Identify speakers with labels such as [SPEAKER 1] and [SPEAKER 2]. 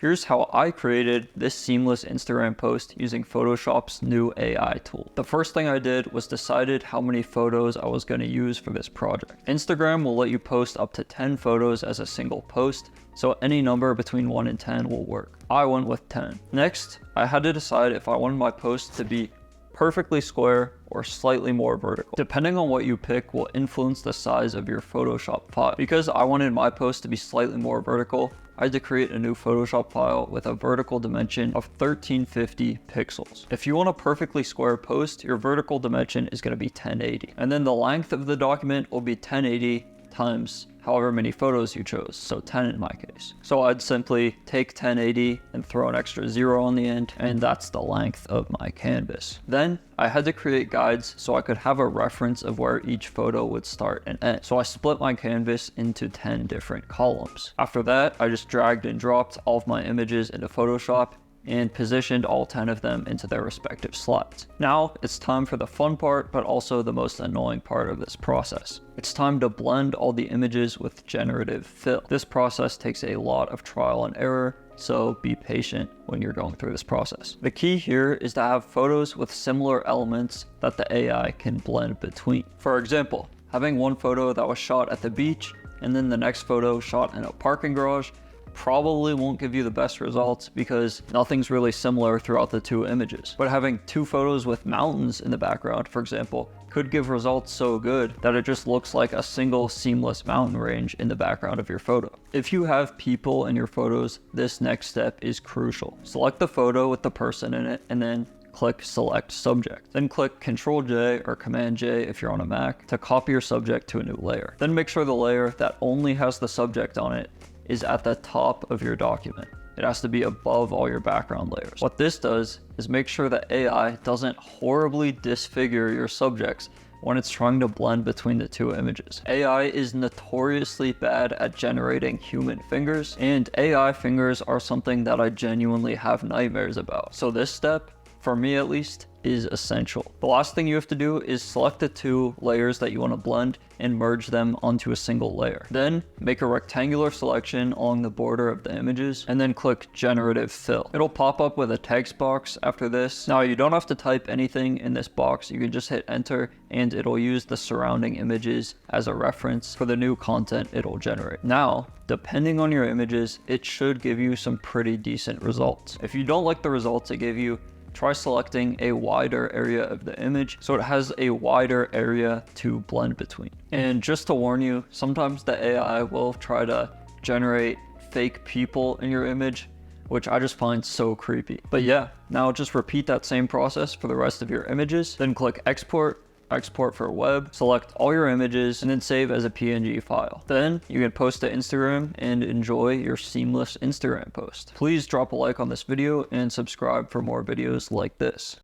[SPEAKER 1] Here's how I created this seamless Instagram post using Photoshop's new AI tool. The first thing I did was decided how many photos I was going to use for this project. Instagram will let you post up to 10 photos as a single post, so any number between 1 and 10 will work. I went with 10. Next, I had to decide if I wanted my post to be perfectly square or slightly more vertical. Depending on what you pick will influence the size of your Photoshop file. Because I wanted my post to be slightly more vertical, I had to create a new Photoshop file with a vertical dimension of 1350 pixels. If you want a perfectly square post, your vertical dimension is going to be 1080. And then the length of the document will be 1080 times however many photos you chose, so 10 in my case. So I'd simply take 1080 and throw an extra 0 on the end, and that's the length of my canvas. Then I had to create guides so I could have a reference of where each photo would start and end. So I split my canvas into 10 different columns. After that, I just dragged and dropped all of my images into Photoshop and positioned all 10 of them into their respective slots. Now it's time for the fun part, but also the most annoying part of this process. It's time to blend all the images with generative fill. This process takes a lot of trial and error, so be patient when you're going through this process. The key here is to have photos with similar elements that the AI can blend between. For example, having one photo that was shot at the beach and then the next photo shot in a parking garage probably won't give you the best results because nothing's really similar throughout the two images. But having two photos with mountains in the background, for example, could give results so good that it just looks like a single seamless mountain range in the background of your photo. If you have people in your photos, this next step is crucial. Select the photo with the person in it and then click Select Subject. Then click Ctrl J or Command J if you're on a Mac to copy your subject to a new layer. Then make sure the layer that only has the subject on it is at the top of your document. It has to be above all your background layers. What this does is make sure that AI doesn't horribly disfigure your subjects when it's trying to blend between the two images. AI is notoriously bad at generating human fingers, and AI fingers are something that I genuinely have nightmares about. So this step, for me at least, is essential. The last thing you have to do is select the two layers that you want to blend and merge them onto a single layer. Then make a rectangular selection along the border of the images and then click Generative Fill. It'll pop up with a text box after this. Now you don't have to type anything in this box. You can just hit enter and it'll use the surrounding images as a reference for the new content it'll generate. Now, depending on your images, it should give you some pretty decent results. If you don't like the results it gave you, try selecting a wider area of the image so it has a wider area to blend between. And just to warn you, sometimes the AI will try to generate fake people in your image, which I just find so creepy. But yeah, now just repeat that same process for the rest of your images, then click Export, export for web, select all your images, and then save as a PNG file. Then you can post to Instagram and enjoy your seamless Instagram post. Please drop a like on this video and subscribe for more videos like this.